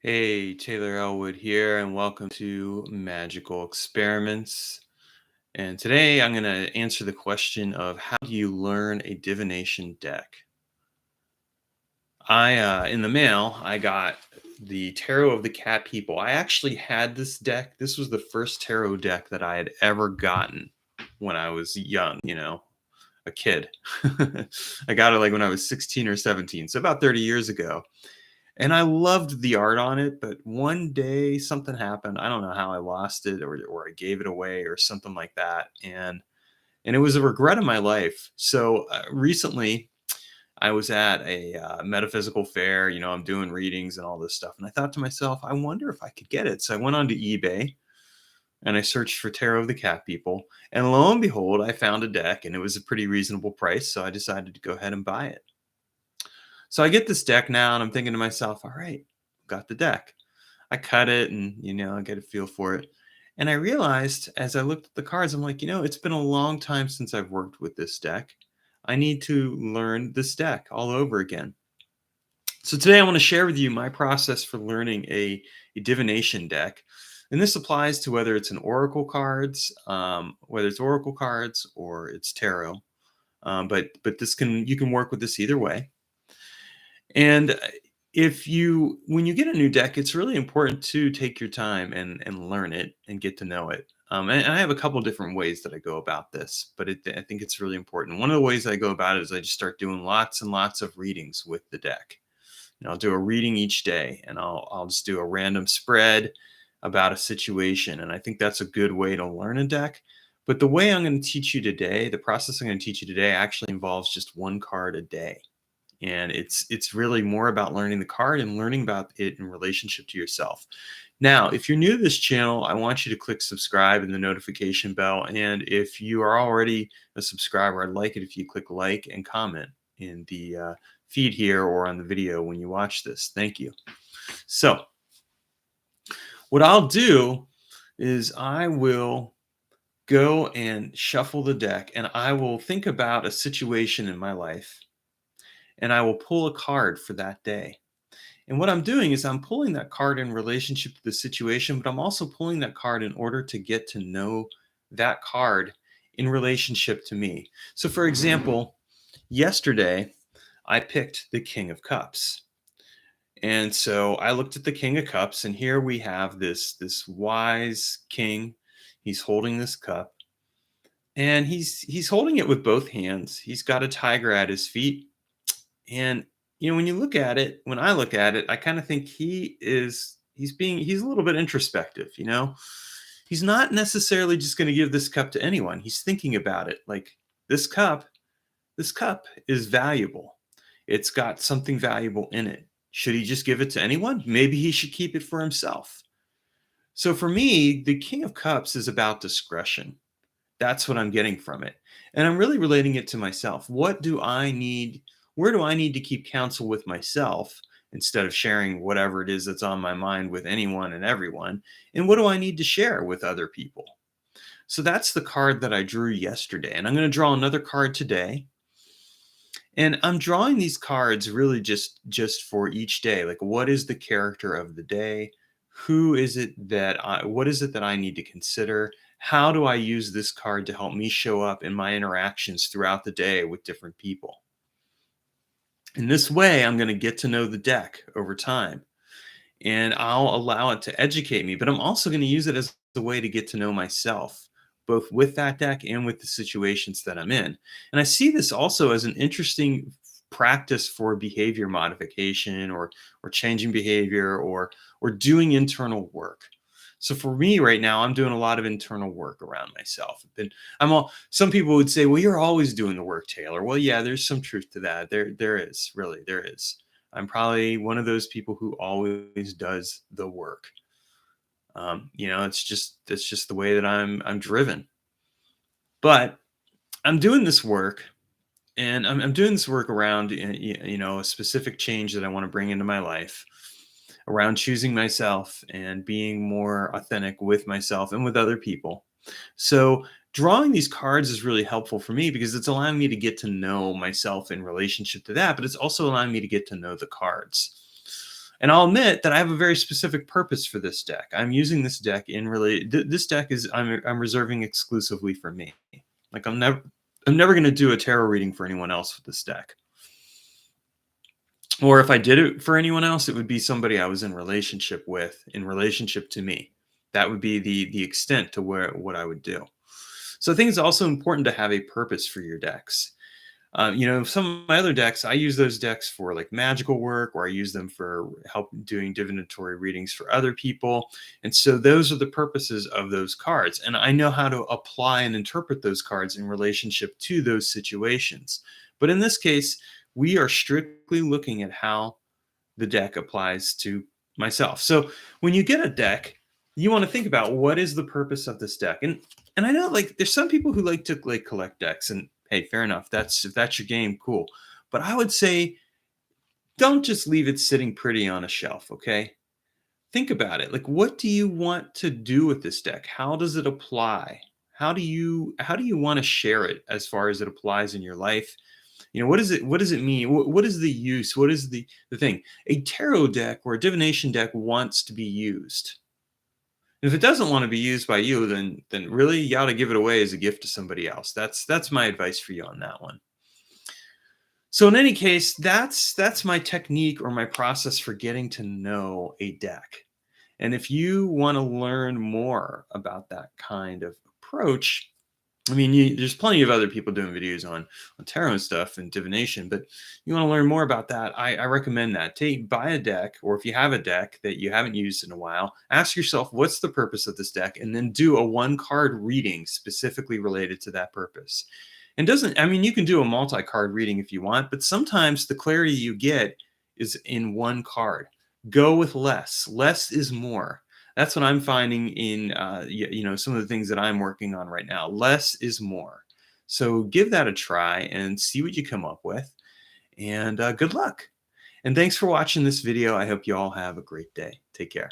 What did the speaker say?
Hey, Taylor Ellwood here, and welcome to Magical Experiments. And today I'm going to answer the question of how do you learn a divination deck? In the mail, I got the Tarot of the Cat People. I actually had this deck. This was the first tarot deck that I had ever gotten when I was young, a kid. I got it like when I was 16 or 17, so about 30 years ago. And I loved the art on it, but one day something happened. I don't know how I lost it or I gave it away or something like that. And it was a regret in my life. So recently I was at a metaphysical fair. I'm doing readings and all this stuff. And I thought to myself, I wonder if I could get it. So I went onto eBay and I searched for Tarot of the Cat People. And lo and behold, I found a deck and it was a pretty reasonable price. So I decided to go ahead and buy it. So I get this deck now and I'm thinking to myself, all right, got the deck. I cut it and, I get a feel for it. And I realized as I looked at the cards, I'm like, it's been a long time since I've worked with this deck. I need to learn this deck all over again. So today I want to share with you my process for learning a divination deck. And this applies to whether it's whether it's oracle cards or it's tarot. But you can work with this either way. And when you get a new deck, it's really important to take your time and learn it and get to know it. And I have a couple different ways that I go about this, but I think it's really important. One of the ways I go about it is I just start doing lots and lots of readings with the deck. And I'll do a reading each day, and I'll just do a random spread about a situation. And I think that's a good way to learn a deck. But the way I'm going to teach you today, the process I'm going to teach you today, actually involves just one card a day. And it's really more about learning the card and learning about it in relationship to yourself. Now, if you're new to this channel, I want you to click subscribe and the notification bell. And if you are already a subscriber, I'd like it if you click like and comment in the feed here or on the video when you watch this. Thank you. So what I'll do is I will go and shuffle the deck, and I will think about a situation in my life, and I will pull a card for that day. And what I'm doing is I'm pulling that card in relationship to the situation, but I'm also pulling that card in order to get to know that card in relationship to me. So, for example, yesterday I picked the King of Cups. And so I looked at the King of Cups, and here we have this wise king. He's holding this cup, and he's holding it with both hands. He's got a tiger at his feet. And when I look at it, I kind of think he's a little bit introspective. He's not necessarily just going to give this cup to anyone. He's thinking about it like this cup, this cup is valuable. It's got something valuable in it. Should he just give it to anyone? Maybe he should keep it for himself. So for me, the King of Cups is about discretion. That's what I'm getting from it. And I'm really relating it to myself. What do I need? Where do I need to keep counsel with myself instead of sharing whatever it is that's on my mind with anyone and everyone? And what do I need to share with other people? So that's the card that I drew yesterday. And I'm going to draw another card today. And I'm drawing these cards really just for each day. Like, what is the character of the day? What is it that I need to consider? How do I use this card to help me show up in my interactions throughout the day with different people? In this way, I'm going to get to know the deck over time, and I'll allow it to educate me, but I'm also going to use it as a way to get to know myself, both with that deck and with the situations that I'm in. And I see this also as an interesting practice for behavior modification or changing behavior or doing internal work. So for me right now, I'm doing a lot of internal work around myself. Some people would say, well, you're always doing the work, Taylor. Well, yeah, there's some truth to that. There is. I'm probably one of those people who always does the work. It's just the way that I'm driven. But I'm doing this work, and I'm doing this work around a specific change that I want to bring into my life, around choosing myself and being more authentic with myself and with other people. So drawing these cards is really helpful for me because it's allowing me to get to know myself in relationship to that, but it's also allowing me to get to know the cards. And I'll admit that I have a very specific purpose for this deck. I'm using this deck in this deck is I'm reserving exclusively for me. Like I'm never going to do a tarot reading for anyone else with this deck. Or if I did it for anyone else, it would be somebody I was in relationship with, in relationship to me. That would be the extent to where what I would do. So I think it's also important to have a purpose for your decks. Some of my other decks, I use those decks for like magical work, or I use them for help doing divinatory readings for other people. And so those are the purposes of those cards. And I know how to apply and interpret those cards in relationship to those situations. But in this case, we are strictly looking at how the deck applies to myself. So when you get a deck, you want to think about what is the purpose of this deck. And I know like there's some people who like to like collect decks, and hey, fair enough. If that's your game, cool. But I would say don't just leave it sitting pretty on a shelf, okay? Think about it. Like what do you want to do with this deck? How does it apply? How do you want to share it as far as it applies in your life? What does it mean? What is the use? What is the thing? A tarot deck or a divination deck wants to be used. If it doesn't want to be used by you, then really you ought to give it away as a gift to somebody else. That's my advice for you on that one. So in any case, that's my technique or my process for getting to know a deck. And if you want to learn more about that kind of approach, I mean, there's plenty of other people doing videos on tarot and stuff and divination, but you want to learn more about that, I recommend that. Buy a deck, or if you have a deck that you haven't used in a while, ask yourself, what's the purpose of this deck? And then do a one-card reading specifically related to that purpose. And you can do a multi-card reading if you want, but sometimes the clarity you get is in one card. Go with less. Less is more. That's what I'm finding in some of the things that I'm working on right now. Less is more. So give that a try and see what you come up with. And good luck. And thanks for watching this video. I hope you all have a great day. Take care.